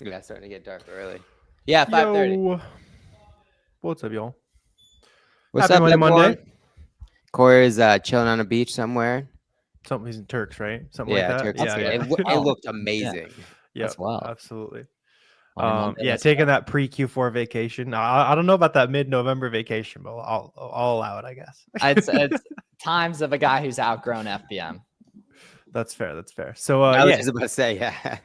Yeah, it's starting to get dark early. Yeah, 5:30. Yo. What's up, y'all? What's Happy up, Monday. everyone? Corey's chilling on a beach somewhere. Something's in Turks, right? Something Yeah, like that. Turks. Yeah, It, yeah. it looked amazing. Yep, That's wild. absolutely. Monday, Yeah, taking that pre Q4 vacation. I don't know about that mid-November vacation, but I'll allow it, I guess. It's times of a guy who's outgrown FBM. That's fair. That's fair. So I was yeah, just about to say, yeah.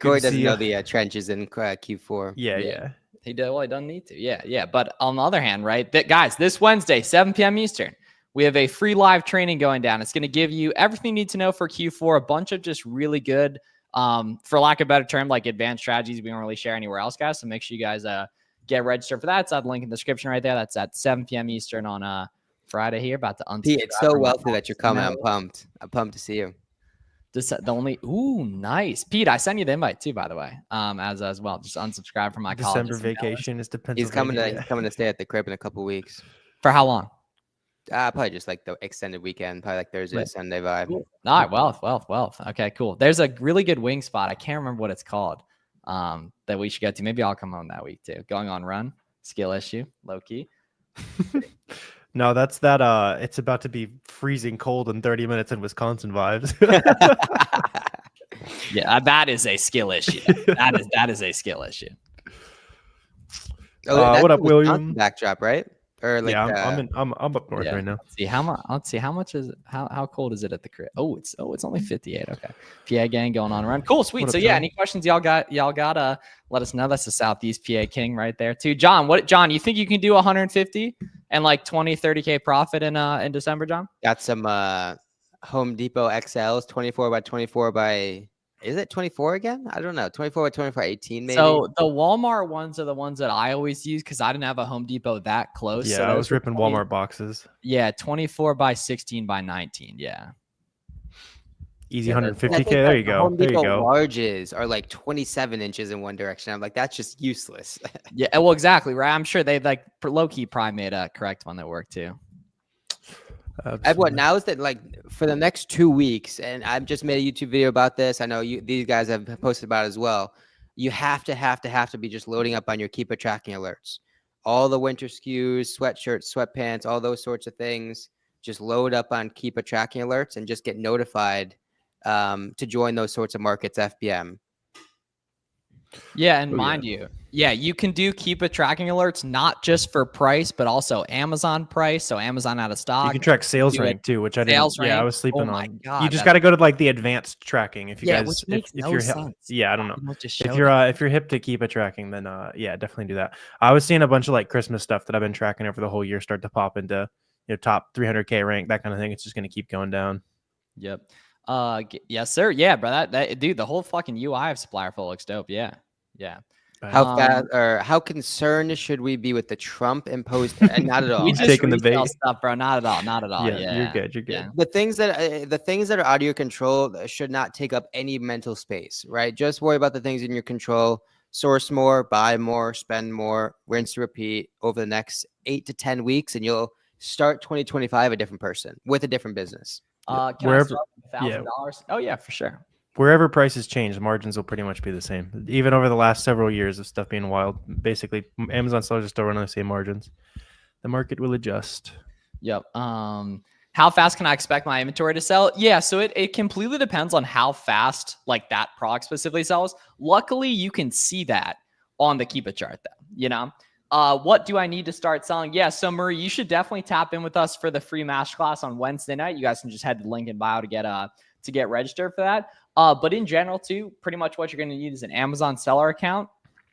Corey to doesn't see know you. the trenches in Q4. Yeah. He did. Well, he doesn't need to. Yeah. But on the other hand, right, guys, this Wednesday, 7 p.m. Eastern, we have a free live training going down. It's going to give you everything you need to know for Q4, a bunch of just really good, for lack of a better term, like advanced strategies we don't really share anywhere else, guys. So make sure you guys get registered for that. It's at the link in the description right there. That's at 7 p.m. Eastern on Friday here. About to unsubscribe. Pete, it's so wealthy that you're coming. I'm pumped. I'm pumped to see you. Nice. Pete, I sent you the invite too, by the way. As well. Just unsubscribe from my December vacation is to Pennsylvania. He's coming to stay at the crib in a couple weeks. For how long? Probably just like the extended weekend, probably like Thursday, Sunday vibe. Cool. All right, wealth. Okay, cool. There's a really good wing spot. I can't remember what it's called. That we should get to. Maybe I'll come home that week too. Going on run, skill issue, low key. No, that's that. It's about to be freezing cold in 30 minutes in Wisconsin vibes. Yeah, that is a skill issue. That is a skill issue. Oh, what up, William? Backdrop, right? Or like, yeah, I'm up north right now. Let's see how much is it? How cold is it at the crib? It's only 58. Okay, PA gang going on around. Cool, sweet. So yeah, any questions y'all got? Let us know. That's the Southeast PA King right there too. John, you think you can do 150 and like 20-30K profit in December, John? Got some Home Depot XLs, 24 by 24 by. Is it 24 again? I don't know. 24 by 24, 18 maybe. So the Walmart ones are the ones that I always use because I didn't have a Home Depot that close. Yeah, so I was ripping Walmart boxes. Yeah, 24 by 16 by 19. Yeah. Easy 150K. There you go. Home Depot larges are like 27 inches in one direction. I'm like, that's just useless. Yeah, well, exactly, right? I'm sure they like low-key probably made a correct one that worked too. What now is that like for the next 2 weeks, and I've just made a YouTube video about this. I know these guys have posted about it as well. You have to be just loading up on your Keepa tracking alerts. All the winter SKUs, sweatshirts, sweatpants, all those sorts of things. Just load up on Keepa tracking alerts and just get notified to join those sorts of markets, FBM. Yeah, and mind you, you can do Keepa tracking alerts, not just for price, but also Amazon price. So Amazon out of stock. You can track sales rank too, which I didn't. Yeah, I was sleeping on. God, you just got to go to like the advanced tracking. If you guys, if you're sense. I don't know. If you're hip to Keepa tracking, then yeah, definitely do that. I was seeing a bunch of like Christmas stuff that I've been tracking over the whole year start to pop into top 300K rank, that kind of thing. It's just going to keep going down. Yep. Yes, sir. Yeah, bro. That dude, the whole fucking UI of Supplier Flow looks dope. Yeah. How fast or how concerned should we be with the Trump imposed? Not at all. We just taking the bait stuff, bro. Not at all. Yeah, you're good. Yeah. The things that are out of your control should not take up any mental space, right? Just worry about the things in your control. Source more, buy more, spend more, rinse and repeat over the next 8 to 10 weeks, and you'll start 2025 a different person with a different business. Wherever $1,000. Oh yeah, for sure. Wherever prices change, margins will pretty much be the same. Even over the last several years of stuff being wild, basically Amazon sellers are still running the same margins. The market will adjust. Yep. How fast can I expect my inventory to sell? Yeah, so it completely depends on how fast like that product specifically sells. Luckily, you can see that on the Keepa chart though, what do I need to start selling? Yeah, so Murray, you should definitely tap in with us for the free masterclass on Wednesday night. You guys can just head to the link in bio to get registered for that. But in general, too, pretty much what you're going to need is an Amazon seller account,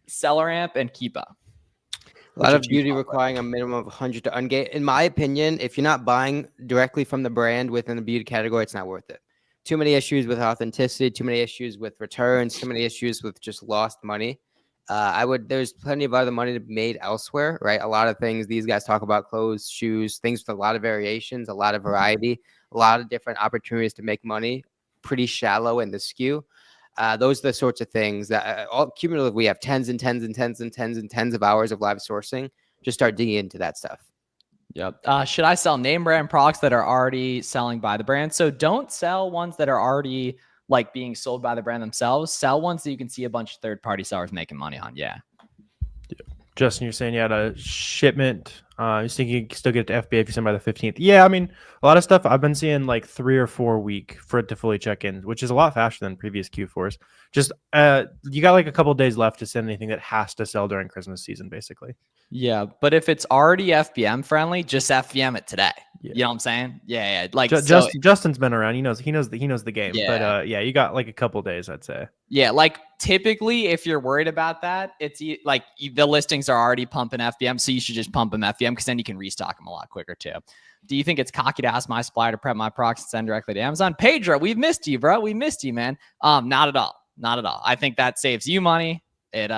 SellerAmp, and Keepa. A lot of beauty requiring a minimum of 100 to ungate. In my opinion, if you're not buying directly from the brand within the beauty category, it's not worth it. Too many issues with authenticity, too many issues with returns, too many issues with just lost money. There's plenty of other money to be made elsewhere, right? A lot of things these guys talk about, clothes, shoes, things with a lot of variations, a lot of variety, a lot of different opportunities to make money. Pretty shallow in the SKU. Those are the sorts of things that all cumulative we have tens and tens and tens and tens and tens of hours of live sourcing. Just start digging into that stuff. Yep. Should I sell name brand products that are already selling by the brand? So don't sell ones that are already like being sold by the brand themselves. Sell ones that you can see a bunch of third-party sellers making money on. Yeah. Justin, you're saying you had a shipment. You think you can still get it to FBA if you send by the 15th? Yeah, I mean, a lot of stuff I've been seeing like 3 or 4 week for it to fully check in, which is a lot faster than previous Q4s. Just you got like a couple days left to send anything that has to sell during Christmas season, basically. Yeah, but if it's already FBM friendly, just FBM it today. Yeah. You know what I'm saying? Yeah. Like Justin's been around. He knows the game. Yeah. But yeah, you got like a couple days, I'd say. Yeah, like typically, if you're worried about that, it's like the listings are already pumping FBM, so you should just pump them FBM because then you can restock them a lot quicker too. Do you think it's cocky to ask my supplier to prep my products and send directly to Amazon? Pedro, we've missed you, bro. We missed you, man. Not at all. Not at all. I think that saves you money. It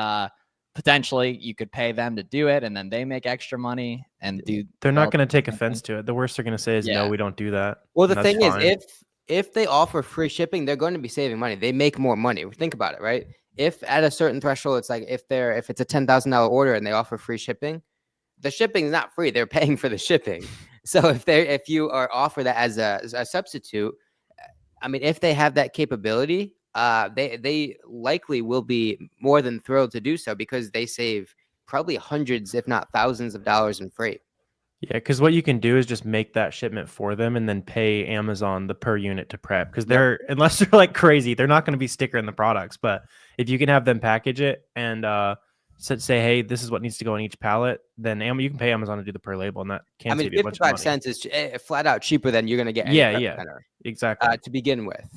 potentially you could pay them to do it, and then they make extra money and do. They're not going to take offense to it. The worst they're going to say is, no, we don't do that. Well, the thing is, if they offer free shipping, they're going to be saving money. They make more money. Think about it, right? If at a certain threshold, it's like if it's a $10,000 order and they offer free shipping, the shipping is not free. They're paying for the shipping. So if you are offer that as a substitute, I mean, if they have that capability, they likely will be more than thrilled to do so because they save probably hundreds, if not thousands of dollars in freight. Yeah, because what you can do is just make that shipment for them and then pay Amazon the per unit to prep. Because unless they're like crazy, they're not going to be stickering the products. But if you can have them package it and say, hey, this is what needs to go on each pallet, then you can pay Amazon to do the per label, and that can save you a bunch of money. 55 cents is flat out cheaper than you're going to get. Exactly. To begin with.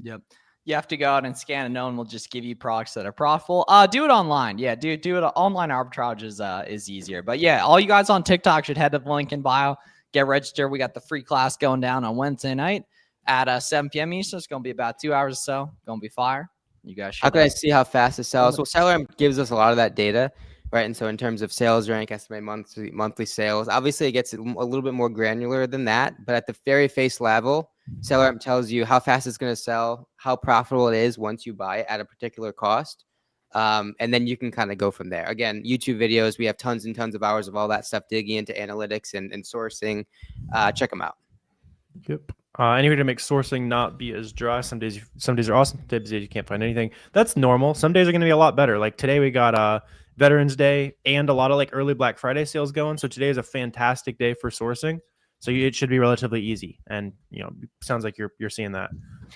Yep. You have to go out and scan, and no one will just give you products that are profitable. Do it online. Yeah, do it. Online arbitrage is easier. But yeah, all you guys on TikTok should head to the link in bio. Get registered. We got the free class going down on Wednesday night at 7 p.m. Eastern. It's going to be about 2 hours or so. Going to be fire. You guys should. How can I see how fast it sells? Well, SellerAmp gives us a lot of that data, right? And so in terms of sales rank, estimate monthly sales, obviously it gets a little bit more granular than that. But at the very face level, SellerAmp tells you how fast it's going to sell, how profitable it is once you buy it at a particular cost. And then you can kind of go from there. Again, YouTube videos, we have tons and tons of hours of all that stuff, digging into analytics and sourcing. Check them out. Yep. Any way to make sourcing not be as dry. Some days are awesome. Some days you can't find anything. That's normal. Some days are going to be a lot better. Like today we got Veterans Day and a lot of like early Black Friday sales going. So today is a fantastic day for sourcing. So it should be relatively easy, and sounds like you're seeing that.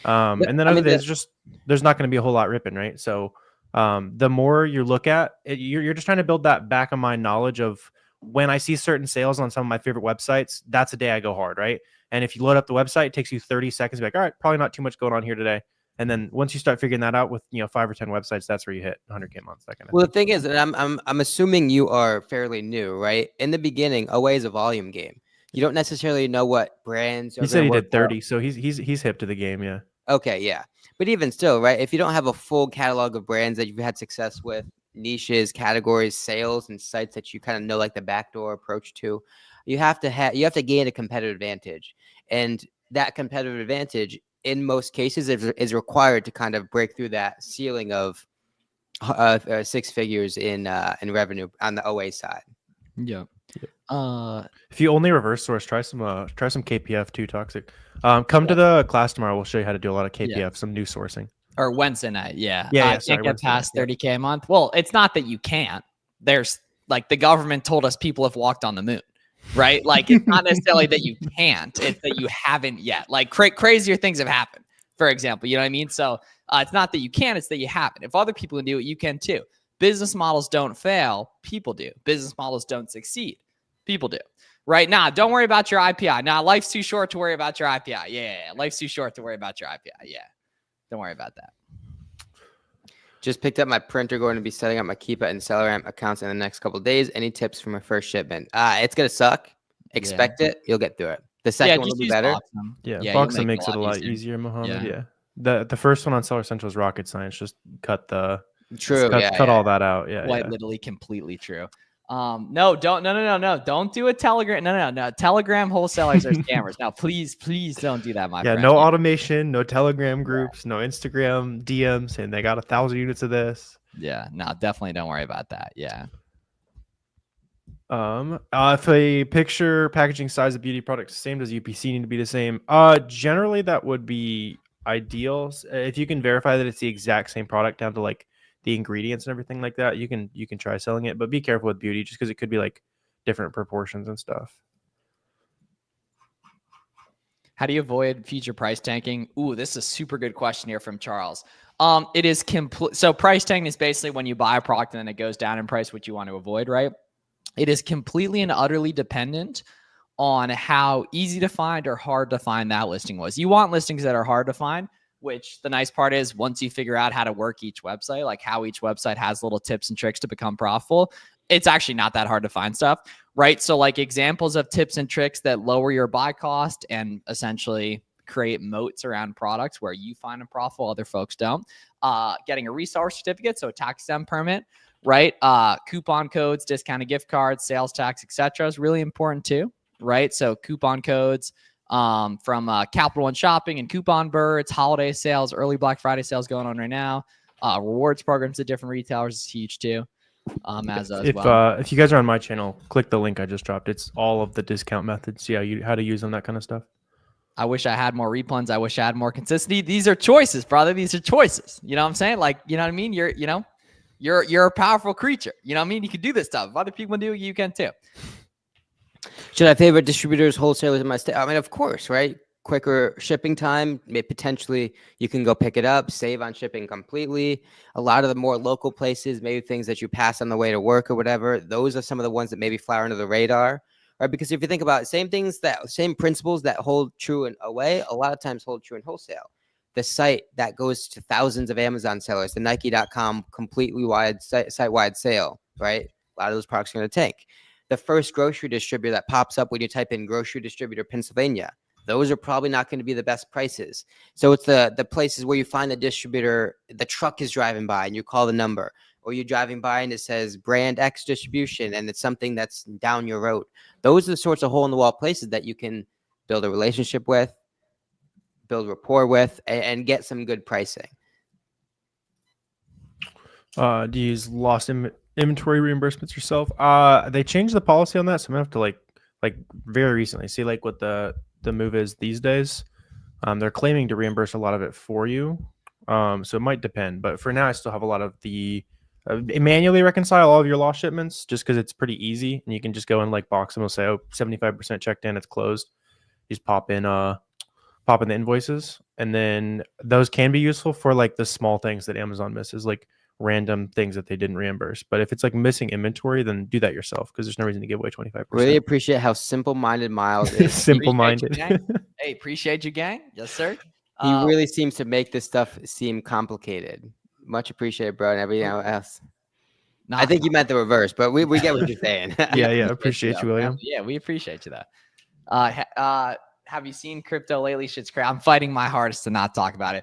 And then other days, there's not going to be a whole lot ripping, right? So the more you look at it, you're just trying to build that back of mind knowledge of when I see certain sales on some of my favorite websites. That's a day I go hard, right? And if you load up the website, it takes you 30 seconds to be like, all right, probably not too much going on here today. And then once you start figuring that out with 5 or 10 websites, that's where you hit 100K months. That kind of thing. The thing is that I'm assuming you are fairly new, right? In the beginning, OA is a volume game. You don't necessarily know what brands. He said he did 30, so he's hip to the game, yeah. Okay, yeah, but even still, right? If you don't have a full catalog of brands that you've had success with, niches, categories, sales, and sites that you kind of know like the backdoor approach to, you have to gain a competitive advantage, and that competitive advantage in most cases is required to kind of break through that ceiling of 6 figures in revenue on the OA side. Yeah. If you only reverse source, try some KPF too. Toxic. Come to the class tomorrow. We'll show you how to do a lot of KPF, some new sourcing. Or Wednesday night, yeah. I can't get past 30K a month. Well, it's not that you can't. There's like the government told us people have walked on the moon, right? Like it's not necessarily that you can't. It's that you haven't yet. Like crazier things have happened. For example, you know what I mean? So it's not that you can. It's that you haven't. If other people can do it, you can too. Business models don't fail. People do. Business models don't succeed. People do. Right now, don't worry about your IPI. Now, life's too short to worry about your IPI. Yeah, life's too short to worry about your IPI. Yeah, don't worry about that. Just picked up my printer. Going to be setting up my Keepa and SellerAmp accounts in the next couple of days. Any tips for my first shipment? It's gonna suck. Expect it. You'll get through it. The second one will be better. Boxum makes it a lot easier, Mohammed. Yeah. The first one on Seller Central is rocket science. Just cut all that out. Literally completely true. No, don't do a Telegram. No. Telegram wholesalers are scammers. Now, please don't do that, my friend. No automation, no Telegram groups, no Instagram DMs, and they got 1,000 units of this. Yeah, no, definitely don't worry about that. Yeah. If a picture, packaging, size of beauty product is the same, does UPC need to be the same? Generally that would be ideal. If you can verify that it's the exact same product down to like the ingredients and everything like that, you can try selling it, but be careful with beauty just because it could be like different proportions and stuff. How do you avoid future price tanking? Ooh, this is a super good question here from Charles. It is complete. So price tanking is basically when you buy a product and then it goes down in price, which you want to avoid, right? It is completely and utterly dependent on how easy to find or hard to find that listing was. You want listings that are hard to find, which the nice part is once you figure out how to work each website, like how each website has little tips and tricks to become profitable, it's actually not that hard to find stuff, right? So like examples of tips and tricks that lower your buy cost and essentially create moats around products where you find them profitable, other folks don't. Getting a reseller certificate, so a tax exempt permit, right? Coupon codes, discounted gift cards, sales tax, etc. is really important too, right? So coupon codes from Capital One Shopping and Coupon Birds, holiday sales, early Black Friday sales going on right now. Rewards programs at different retailers is huge too. If you guys are on my channel, click the link I just dropped. It's all of the discount methods, how to use them, that kind of stuff. I wish I had more replens. I wish I had more consistency. These are choices, brother. These are choices. You know what I'm saying? Like, you know what I mean? You're a powerful creature. You know what I mean? You can do this stuff. If other people do it, you can too. Should I favor distributors, wholesalers in my state? I mean, of course, right? Quicker shipping time. Potentially, you can go pick it up, save on shipping completely. A lot of the more local places, maybe things that you pass on the way to work or whatever, those are some of the ones that maybe fly under the radar, right? Because if you think about it, same principles that hold true in away, a lot of times hold true in wholesale. The site that goes to thousands of Amazon sellers, the Nike.com completely wide site-wide sale, right? A lot of those products are going to tank. The first grocery distributor that pops up when you type in grocery distributor Pennsylvania, those are probably not going to be the best prices. So it's the places where you find the distributor, the truck is driving by and you call the number, or you're driving by and it says brand X distribution and it's something that's down your road. Those are the sorts of hole in the wall places that you can build a relationship with, build rapport with, and get some good pricing. Do you use lost inventory reimbursements yourself? They changed the policy on that, so I'm gonna have to like very recently see like what the move is these days. They're claiming to reimburse a lot of it for you, so it might depend. But for now, I still have a lot of the manually reconcile all of your lost shipments just because it's pretty easy and you can just go and like box them and say, oh, 75% checked in, it's closed. You just pop in the invoices, and then those can be useful for like the small things that Amazon misses, like random things that they didn't reimburse. But if it's like missing inventory, then do that yourself because there's no reason to give away 25%. Really appreciate how simple-minded Miles is. Simple-minded. Hey, appreciate you, gang. Yes, sir. He really seems to make this stuff seem complicated. Much appreciated, bro, and everything else. I think you meant the reverse, but we get what you're saying. yeah, appreciate you, William. Yeah, we appreciate you that. Have you seen crypto lately? Shit's crazy. I'm fighting my hardest to not talk about it.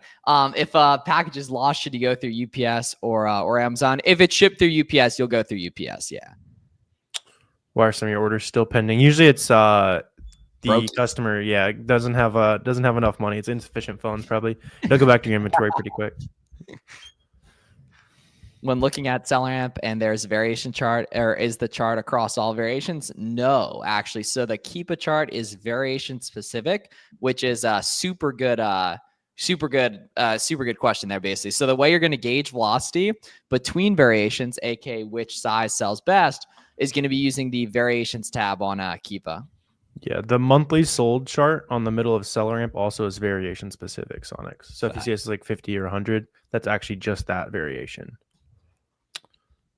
If a package is lost, should you go through UPS or Amazon? If it's shipped through UPS, you'll go through UPS. Yeah. Why are some of your orders still pending? Usually it's the customer, doesn't have enough money. It's insufficient funds probably. It'll go back to your inventory pretty quick. When looking at SellerAmp and there's a variation chart, or is the chart across all variations? No, actually. So the Keepa chart is variation specific, which is a super good question there, basically. So the way you're going to gauge velocity between variations, aka which size sells best, is going to be using the variations tab on Keepa. Yeah, the monthly sold chart on the middle of SellerAmp also is variation specific, Sonics. So if you see it's like 50 or 100, that's actually just that variation.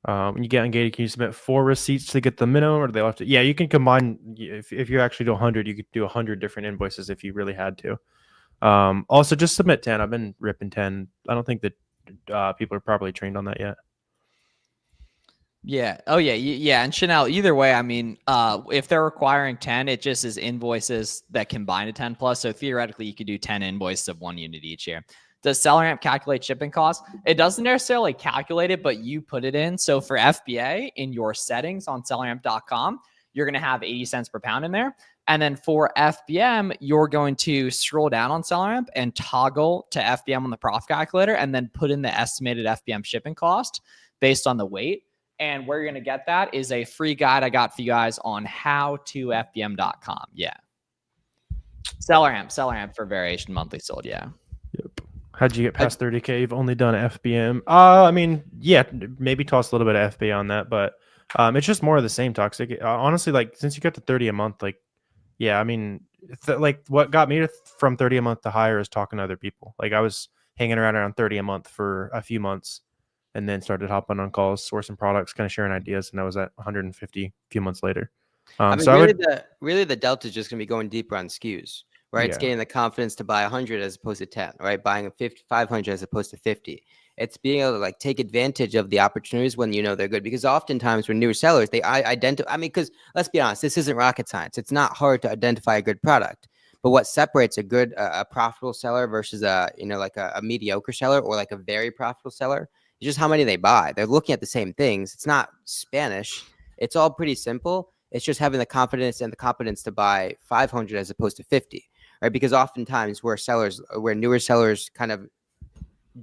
When you get ungated, can you submit 4 receipts to get the minimum, or do they have to? Yeah, you can combine. If you actually do 100, you could do 100 different invoices if you really had to. Also, just submit 10. I've been ripping 10. I don't think that people are properly trained on that yet. Yeah. Oh, yeah. Yeah. And Chanel, either way, I mean, if they're requiring 10, it just is invoices that combine to 10 plus. So theoretically, you could do 10 invoices of 1 unit each year. Does SellerAmp calculate shipping costs? It doesn't necessarily calculate it, but you put it in. So for FBA, in your settings on selleramp.com, you're going to have 80 cents per pound in there. And then for FBM, you're going to scroll down on SellerAmp and toggle to FBM on the profit calculator, and then put in the estimated FBM shipping cost based on the weight. And where you're going to get that is a free guide I got for you guys on howtofbm.com. Yeah. SellerAmp for variation monthly sold. Yeah. Yep. How'd you get past 30K? You've only done FBM. I mean, yeah, maybe toss a little bit of FBA on that, but it's just more of the same toxic. Honestly, like since you got to 30 a month, like, yeah, I mean, like what got me from 30 a month to higher is talking to other people. Like I was hanging around 30 a month for a few months and then started hopping on calls, sourcing products, kind of sharing ideas. And I was at 150 a few months later. I mean, really the delta is just going to be going deeper on SKUs, right? Yeah. It's getting the confidence to buy 100 as opposed to 10, right? Buying 500 as opposed to 50. It's being able to like take advantage of the opportunities when you know they're good, because oftentimes when newer sellers, they identify, I mean, because let's be honest, this isn't rocket science. It's not hard to identify a good product, but what separates a good, a profitable seller versus a, you know, like a mediocre seller or like a very profitable seller is just how many they buy. They're looking at the same things. It's not Spanish. It's all pretty simple. It's just having the confidence and the competence to buy 500 as opposed to 50, right? Because oftentimes where newer sellers kind of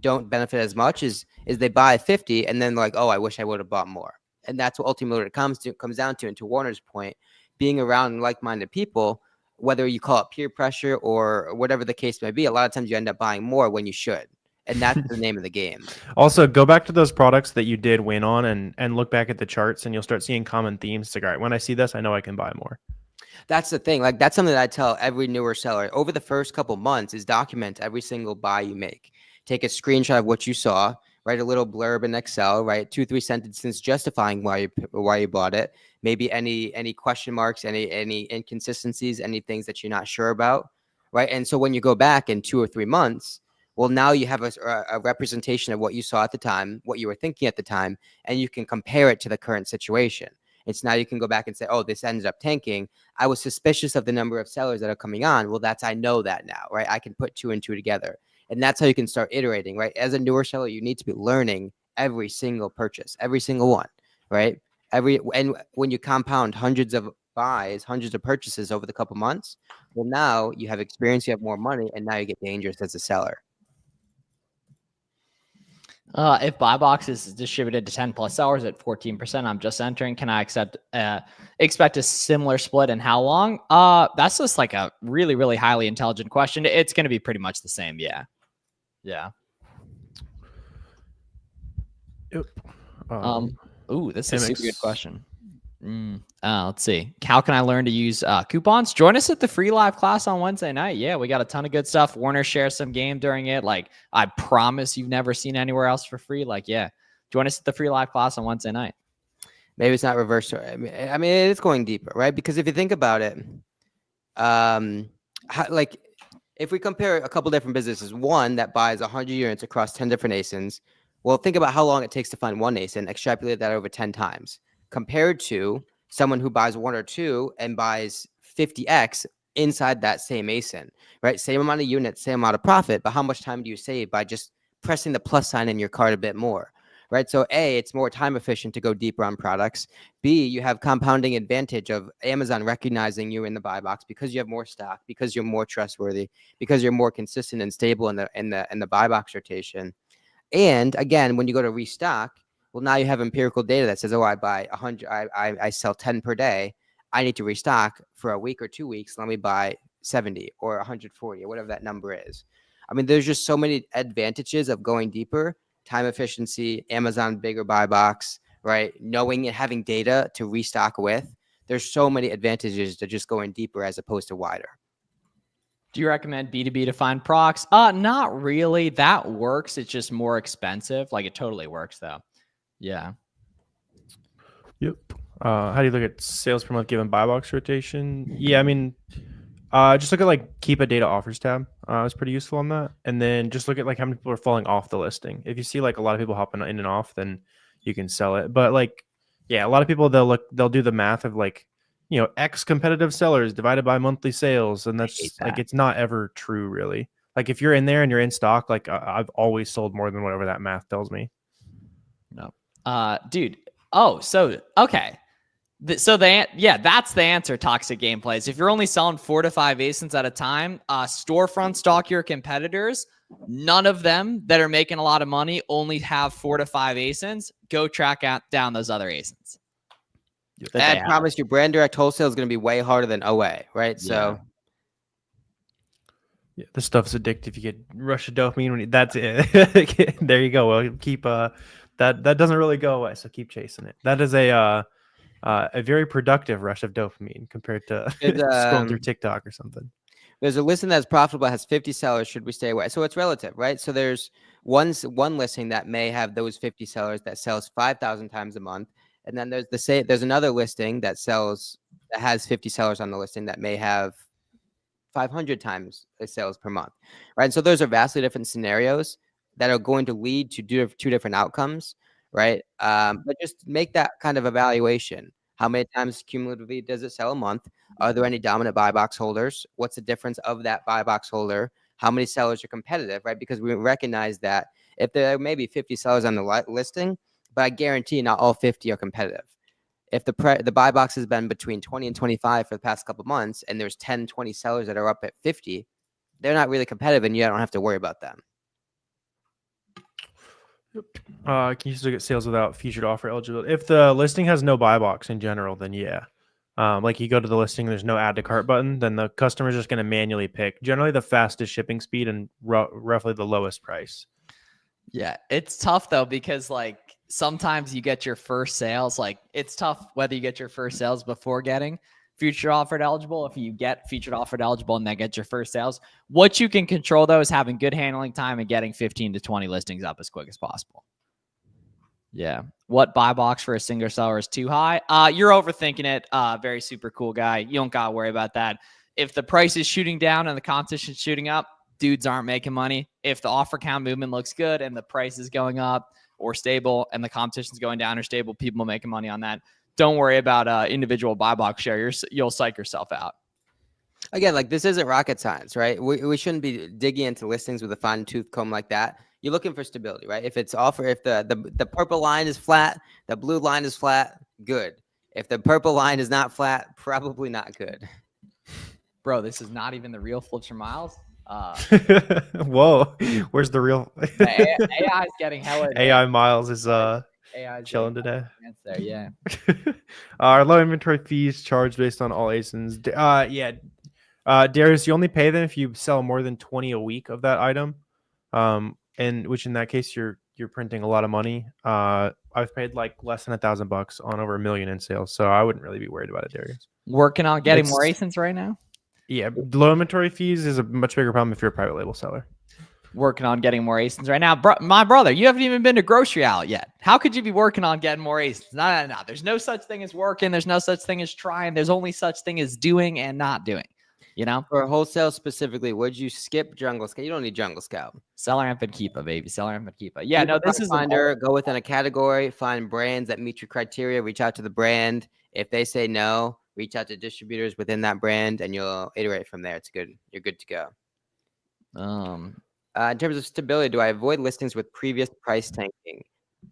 don't benefit as much is they buy 50 and then like, oh, I wish I would have bought more. And that's what ultimately it comes down to. And to Warner's point, being around like-minded people, whether you call it peer pressure or whatever the case may be, a lot of times you end up buying more when you should. And that's the name of the game. Also, go back to those products that you did win on and look back at the charts, and you'll start seeing common themes. It's like, all right, when I see this, I know I can buy more. That's the thing. Like that's something that I tell every newer seller over the first couple months is document every single buy you make. Take a screenshot of what you saw, write a little blurb in Excel, right? 2-3 sentences justifying why you bought it. Maybe any question marks, any inconsistencies, any things that you're not sure about, right? And so when you go back in 2 or 3 months, well, now you have a representation of what you saw at the time, what you were thinking at the time, and you can compare it to the current situation. It's now you can go back and say, oh, this ended up tanking. I was suspicious of the number of sellers that are coming on. Well, I know that now, right? I can put 2 and 2 together. And that's how you can start iterating, right? As a newer seller, you need to be learning every single purchase, every single one, right? And when you compound hundreds of buys, hundreds of purchases over the couple months, well, now you have experience, you have more money, and now you get dangerous as a seller. If buy box is distributed to 10 plus sellers at 14%, I'm just entering. Can I expect a similar split, and how long? That's just like a really, really highly intelligent question. It's going to be pretty much the same. Yeah. Yeah. Yep. Ooh, this is a super good question. Let's see. How can I learn to use coupons? Join us at the free live class on Wednesday night. Yeah, we got a ton of good stuff. Warner shares some game during it. Like, I promise you've never seen anywhere else for free. Like, yeah, join us at the free live class on Wednesday night. Maybe it's not reverse. I mean, it's going deeper, right? Because if you think about it, like if we compare a couple different businesses, one that buys 100 units across 10 different ASINs, well, think about how long it takes to find one ASIN, extrapolate that over 10 times. Compared to someone who buys 1 or 2 and buys 50x inside that same ASIN, right? Same amount of units, same amount of profit, but how much time do you save by just pressing the plus sign in your cart a bit more, right? So A, it's more time efficient to go deeper on products. B, you have compounding advantage of Amazon recognizing you in the buy box because you have more stock, because you're more trustworthy, because you're more consistent and stable in the buy box rotation. And again, when you go to restock, well, now you have empirical data that says, oh, I buy 100, I sell 10 per day. I need to restock for a week or 2 weeks. Let me buy 70 or 140 or whatever that number is. I mean, there's just so many advantages of going deeper, time efficiency, Amazon bigger buy box, right? Knowing and having data to restock with. There's so many advantages to just going deeper as opposed to wider. Do you recommend B2B to find procs? Not really. That works. It's just more expensive. Like, it totally works though. Yeah. Yep. How do you look at sales per month given buy box rotation? Yeah, I mean, just look at like keep a data offers tab. It's pretty useful on that. And then just look at like how many people are falling off the listing. If you see like a lot of people hopping in and off, then you can sell it. But like, yeah, a lot of people they'll do the math of like, you know, X competitive sellers divided by monthly sales, and that's like it's not ever true really. Like if you're in there and you're in stock, like I've always sold more than whatever that math tells me. No. Dude. Oh, so okay. That's the answer. Toxic gameplays. If you're only selling 4 to 5 ASINs at a time, storefront stock your competitors. None of them that are making a lot of money only have 4 to 5 ASINs. Go track down those other ASINs. I promise you, brand direct wholesale is going to be way harder than OA, right? So, Yeah, this stuff's addictive. You get rush of dopamine that's it. There you go. Well, keep that doesn't really go away, so keep chasing it. That is a very productive rush of dopamine compared to scrolling through TikTok or something. There's a listing that's profitable, has 50 sellers. Should we stay away? So it's relative, right? So there's one listing that may have those 50 sellers that sells 5,000 times a month, and then there's another listing that has 50 sellers on the listing that may have 500 times the sales per month, right? And so those are vastly different scenarios that are going to lead to two different outcomes, right? But just make that kind of evaluation. How many times cumulatively does it sell a month? Are there any dominant buy box holders? What's the difference of that buy box holder? How many sellers are competitive, right? Because we recognize that if there may be 50 sellers on the listing, but I guarantee not all 50 are competitive. If the buy box has been between 20 and 25 for the past couple of months, and there's 10, 20 sellers that are up at 50, they're not really competitive, and you don't have to worry about them. Can you still get sales without featured offer eligibility? If the listing has no buy box in general, then yeah. Like you go to the listing, there's no add to cart button, then the customer is just going to manually pick generally the fastest shipping speed and roughly the lowest price. Yeah, it's tough though, because like sometimes you get your first sales. Like it's tough whether you get your first sales before getting featured offered eligible. If you get featured offered eligible and then get your first sales, what you can control though is having good handling time and getting 15 to 20 listings up as quick as possible. Yeah. What buy box for a single seller is too high? You're overthinking it. Very super cool guy. You don't got to worry about that. If the price is shooting down and the competition is shooting up, dudes aren't making money. If the offer count movement looks good and the price is going up or stable and the competition is going down or stable, people making money on that. Don't worry about individual buy box share. You'll psych yourself out. Again, like this isn't rocket science, right? We shouldn't be digging into listings with a fine tooth comb like that. You're looking for stability, right? If it's if the purple line is flat, the blue line is flat, good. If the purple line is not flat, probably not good. Bro, this is not even the real Flips for Miles. Whoa, where's the real? AI is getting hella. AI Miles is chilling today. There, yeah. Our low inventory fees charged based on all ASINs. Yeah. Darius, you only pay them if you sell more than 20 a week of that item. And which in that case you're printing a lot of money. I've paid like less than $1,000 on over $1 million in sales, so I wouldn't really be worried about it, Darius. Working on getting more ASINs right now. Yeah, low inventory fees is a much bigger problem if you're a private label seller. Working on getting more ASINs right now. My brother, you haven't even been to Grocery Outlet yet. How could you be working on getting more ASINs? No. There's no such thing as working. There's no such thing as trying. There's only such thing as doing and not doing. You know? For wholesale specifically, would you skip Jungle Scout? You don't need Jungle Scout. SellerAmp and Keepa, baby. SellerAmp and Keepa. Yeah, no, this is Finder. Go within a category, find brands that meet your criteria, reach out to the brand. If they say no, reach out to distributors within that brand, and you'll iterate from there. It's good. You're good to go. In terms of stability, do I avoid listings with previous price tanking?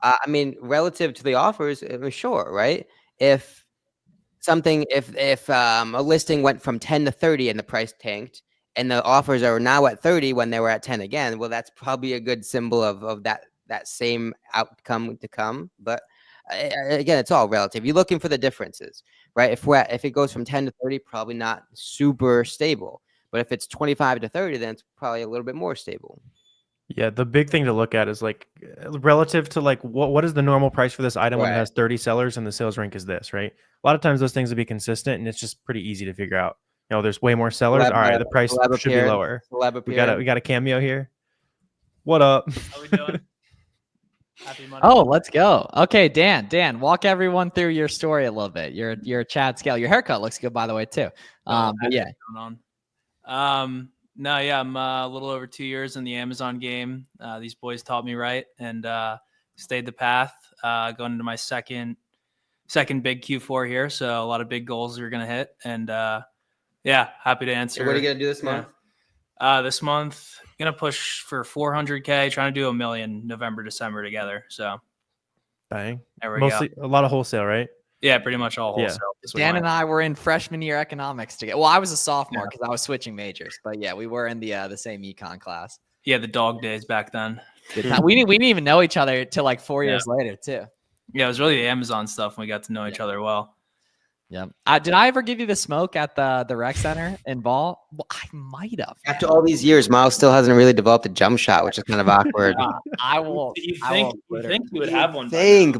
I mean, relative to the offers, sure, right? If a listing went from 10 to 30 and the price tanked, and the offers are now at 30 when they were at 10 again, well, that's probably a good symbol of that same outcome to come. But again, it's all relative. You're looking for the differences, right? If it goes from 10 to 30, probably not super stable. But if it's 25 to 30, then it's probably a little bit more stable. Yeah, the big thing to look at is like relative to like what is the normal price for this item when it has 30 sellers and the sales rank is this, right? A lot of times those things will be consistent and it's just pretty easy to figure out. You know, there's way more sellers. All right, the price should be lower. We got a cameo here. What up? How we doing? Happy Monday. Oh, let's go. Okay, Dan, walk everyone through your story a little bit. Your Chad Scale. Your haircut looks good, by the way, too. But yeah. No, yeah, I'm a little over 2 years in the Amazon game. These boys taught me right and stayed the path. Going into my second big Q4 here, so a lot of big goals we're gonna hit. And yeah, happy to answer. So what are you gonna do this month? This month, gonna push for 400K. Trying to do $1 million November, December together. So, bang. There we go. A lot of wholesale, right? Yeah, pretty much all wholesale. Dan and I were in freshman year economics together. Well, I was a sophomore because I was switching majors, but yeah, we were in the same econ class. Yeah, the dog days back then. We didn't even know each other till like 4 years later too. Yeah, it was really the Amazon stuff when we got to know each other well. Yeah. Did I ever give you the smoke at the rec center in ball? Well, I might have. After all these years, Miles still hasn't really developed a jump shot, which is kind of awkward. I will. You think you would have one?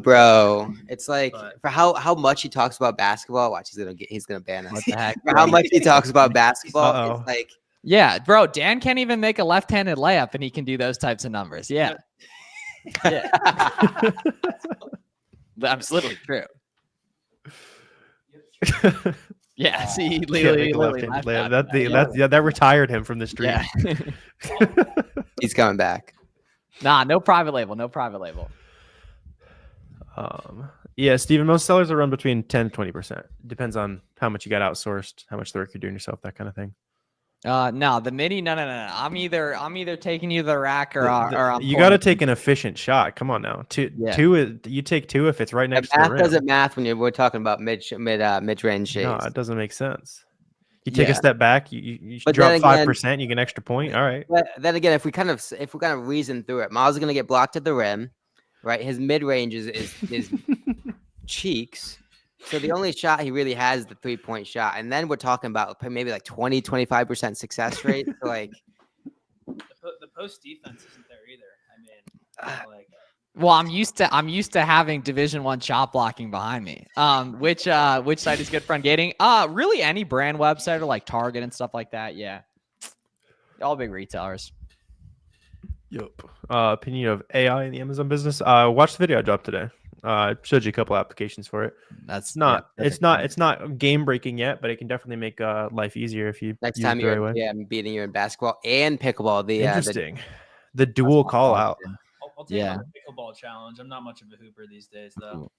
Bro. It's like for how much he talks about basketball. Watch, he's gonna ban us. What the heck? For how much he talks about basketball, it's like yeah, bro. Dan can't even make a left-handed layup, and he can do those types of numbers. Yeah. Yeah. That's literally true. Yeah, see, literally that retired him from the street. Yeah. He's coming back. Nah, no private label. Yeah, Steven, most sellers are run between 10 and 20%. Depends on how much you got outsourced, how much the work you're doing yourself, that kind of thing. No, the mini, no. I'm either taking you the rack or I'm you got to take an efficient shot. Come on now. Two, you take 2 if it's right next to the rim. Doesn't math when we're talking about mid-range shades. No, it doesn't make sense. You take a step back, you drop 5%, you get an extra point. All right. But then again, if we kind of reason through it, Miles is gonna get blocked at the rim, right? His mid-range is cheeks. So the only shot he really has is the 3-point shot. And then we're talking about maybe like 20-25% success rate. So like the post defense isn't there either. I mean, well, I'm used to having Division I shot blocking behind me. Which site is good for ungating? Really any brand website or like Target and stuff like that. Yeah. All big retailers. Yep. Opinion of AI in the Amazon business. Watch the video I dropped today. Showed you a couple applications for it. It's not game breaking yet, but it can definitely make life easier if you next time you're I'm beating you in basketball and pickleball. Interesting. The dual call out. I'll take the pickleball challenge. I'm not much of a hooper these days though.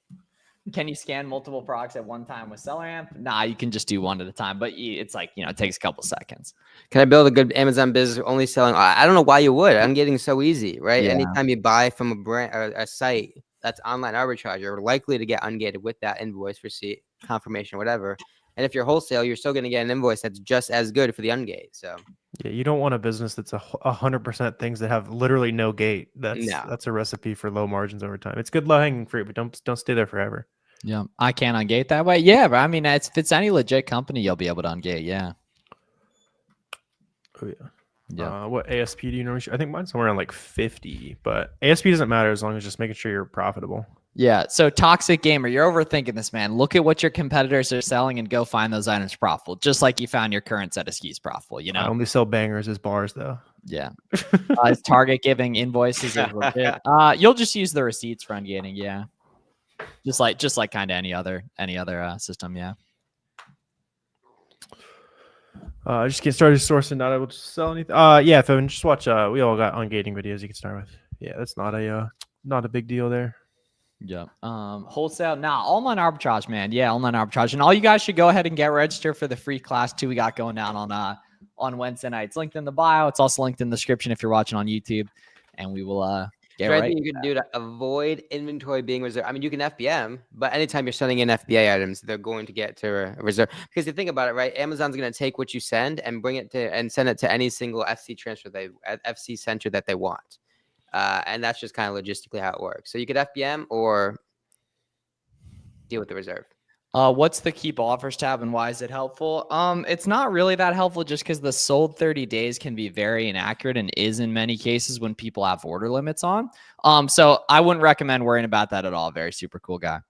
Can you scan multiple products at one time with SellerAmp? Nah, you can just do one at a time, but it's like, it takes a couple seconds. Can I build a good Amazon business only selling? I don't know why you would. I'm getting so easy, right? Yeah. Anytime you buy from a brand or a site that's online arbitrage, you're likely to get ungated with that invoice, receipt, confirmation, whatever. And if you're wholesale, you're still going to get an invoice that's just as good for the ungate. So yeah, you don't want a business that's 100% things that have literally no gate. That's a recipe for low margins over time. It's good low hanging fruit, but don't stay there forever. Yeah, I can't ungate that way. Yeah, but I mean, if it's any legit company, you'll be able to ungate. Yeah. Oh yeah. Yeah. What ASP do you normally? I think mine's somewhere around like 50, but ASP doesn't matter as long as just making sure you're profitable. Yeah. So toxic gamer, you're overthinking this, man. Look at what your competitors are selling and go find those items profitable, just like you found your current set of SKUs profitable. I only sell bangers as bars though. Yeah. Is Target giving invoices? You'll just use the receipts for ungating. Yeah. Just like kind of any other system. Yeah. Just get started sourcing, not able to sell anything. Yeah, Phone, just watch. We all got ungating videos you can start with. Yeah, that's not a big deal there. Yeah. Wholesale. Nah, online arbitrage, man. Yeah, online arbitrage. And all you guys should go ahead and get registered for the free class too. We got going down on Wednesday night. It's linked in the bio. It's also linked in the description if you're watching on YouTube. And we will anything you can do to avoid inventory being reserved. I mean, you can FBM, but anytime you're sending in FBA items, they're going to get to a reserve. Because you think about it, right? Amazon's going to take what you send and bring it to and send it to any single FC FC center that they want. And that's just kind of logistically how it works. So you could FBM or deal with the reserve. What's the keep offers tab and why is it helpful? It's not really that helpful just because the sold 30 days can be very inaccurate and is in many cases when people have order limits on. So I wouldn't recommend worrying about that at all. Very super cool guy.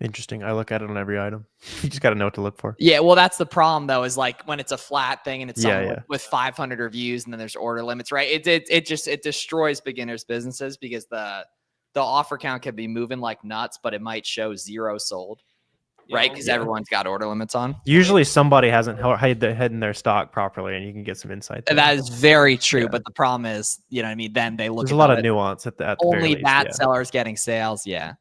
Interesting. I look at it on every item. You just got to know what to look for. Yeah. Well, that's the problem though, is like when it's a flat thing and it's with 500 reviews and then there's order limits, right? It destroys beginners businesses because the offer count can be moving like nuts, but it might show 0 sold, right? Because everyone's got order limits on. Usually somebody hasn't hidden their stock properly and you can get some insight there. That is very true. Yeah. But the problem is, you know what I mean? Then they look There's a lot of nuance at the only very least, that seller's getting sales. Yeah.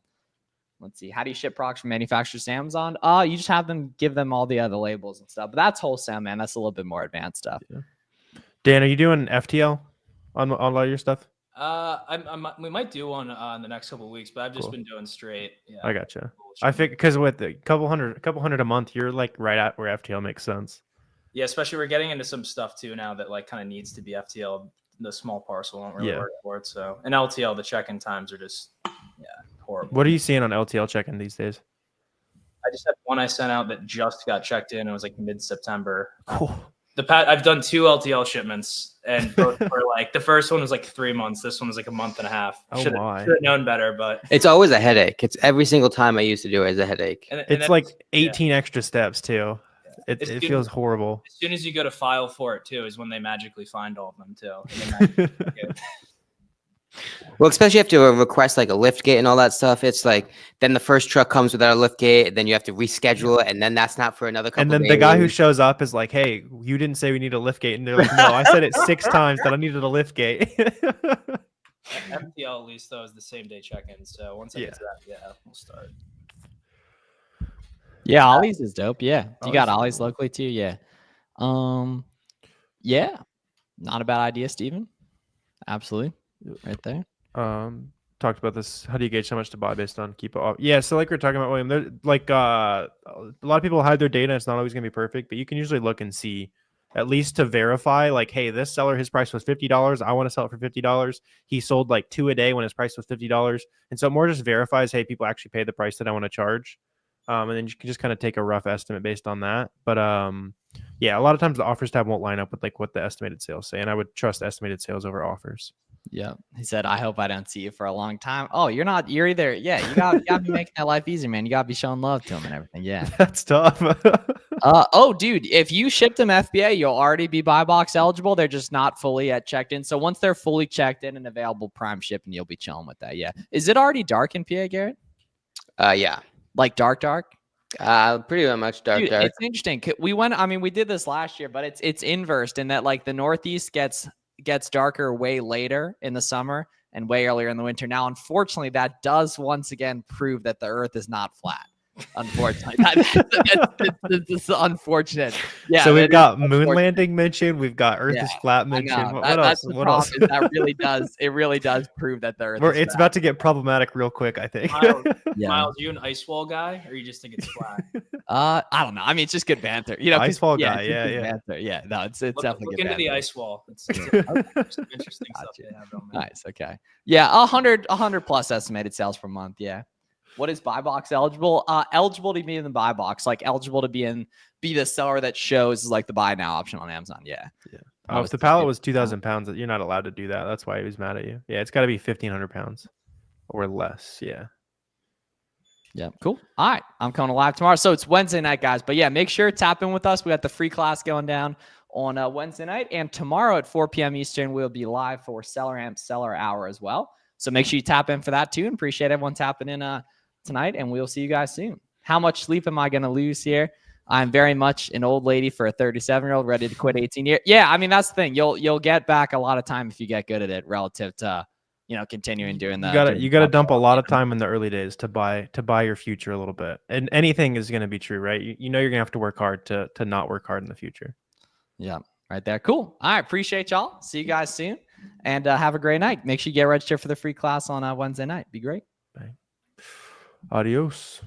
Let's see. How do you ship products from manufacturers to Amazon? You just have them give them all the other labels and stuff. But that's wholesale, man. That's a little bit more advanced stuff. Yeah. Dan, are you doing FTL on a lot of your stuff? We might do one in the next couple of weeks, but I've just been doing straight. Yeah, I gotcha. I think because with the couple hundred a month, you're like right at where FTL makes sense. Yeah, especially we're getting into some stuff too now that like kind of needs to be FTL. The small parcel won't really work for it. So, and LTL, the check-in times are just horrible. What are you seeing on LTL check-in these days? just had one I sent out that just got checked in. It was like mid-September. Cool. I've done 2 LTL shipments, and both were like, the first one was like 3 months. This one was like a month and a half. Should have known better, but it's always a headache. It's every single time I used to do it as a headache. And it's like 18 extra steps too. Yeah. It feels horrible. As soon as you go to file for it too, is when they magically find all of them too. Well, especially if you have to request like a lift gate and all that stuff. It's like then the first truck comes without a lift gate, then you have to reschedule it, and then that's not for another couple. And then days. The guy who shows up is like, "Hey, you didn't say we need a lift gate," and they're like, "No, I said it 6 times that I needed a lift gate." FTL at least though is the same day check-in. So once I get to that, we'll start. Yeah, Ollie's is dope. Yeah, you got Ollie's locally too. Yeah, yeah, not a bad idea, Steven. Absolutely. Right there. Talked about this. How do you gauge how much to buy based on keep it off? Yeah, so like we're talking about, William, like a lot of people hide their data. It's not always gonna be perfect, but you can usually look and see, at least to verify, like, hey, this seller, his price was $50. I want to sell it for $50. He sold like 2 a day when his price was $50, and so it more just verifies, hey, people actually pay the price that I want to charge. And then you can just kind of take a rough estimate based on that. But yeah, a lot of times the offers tab won't line up with like what the estimated sales say, and I would trust estimated sales over offers. Yeah. He said, I hope I don't see you for a long time. Oh, you're either. Yeah. You got to be making that life easier, man. You got to be showing love to him and everything. Yeah. That's tough. Oh, dude, if you ship them FBA, you'll already be buy box eligible. They're just not fully yet checked in. So once they're fully checked in and available prime shipping, you'll be chilling with that. Yeah. Is it already dark in PA, Garrett? Yeah. Like dark? Pretty much dark. Dude, it's interesting. We did this last year, but it's inversed in that like the Northeast gets darker way later in the summer and way earlier in the winter. Now, unfortunately, that does once again prove that the earth is not flat. Unfortunately, that's unfortunate. Yeah. So we've got moon landing mentioned. We've got Earth is flat mentioned. What else? What else? That really does. It really does prove that the Earth. It's about to get problematic real quick, I think. Miles, are you an ice wall guy, or you just think it's flat? I don't know. I mean, it's just good banter. Ice wall guy. Yeah. Banter. Yeah. No, it's definitely look good into banter. the ice wall. It's some interesting stuff they have on there. Nice. Okay. Yeah. 100 plus estimated sales per month. Yeah. What is buy box eligible? Eligible to be in the buy box, like eligible to be the seller that shows like the buy now option on Amazon. Yeah. If the pallet was 2,000 pounds, you're not allowed to do that. That's why he was mad at you. Yeah, it's got to be 1,500 pounds or less. Yeah. Yeah. Cool. All right. I'm coming live tomorrow. So it's Wednesday night, guys. But yeah, make sure to tap in with us. We got the free class going down on Wednesday night, and tomorrow at 4 p.m. Eastern, we'll be live for SellerAmp Seller Hour as well. So make sure you tap in for that too. And appreciate everyone tapping in tonight, and we'll see you guys soon. How much sleep am I going to lose here? I'm very much an old lady for a 37-year-old ready to quit 18 years. Yeah, I mean, that's the thing. You'll get back a lot of time if you get good at it relative to, continuing doing that. You got to dump a lot of time in the early days to buy your future a little bit. And anything is going to be true, right? You know you're going to have to work hard to not work hard in the future. Yeah, right there. Cool. All right, appreciate y'all. See you guys soon, and have a great night. Make sure you get registered for the free class on Wednesday night. Be great. Bye. Adios.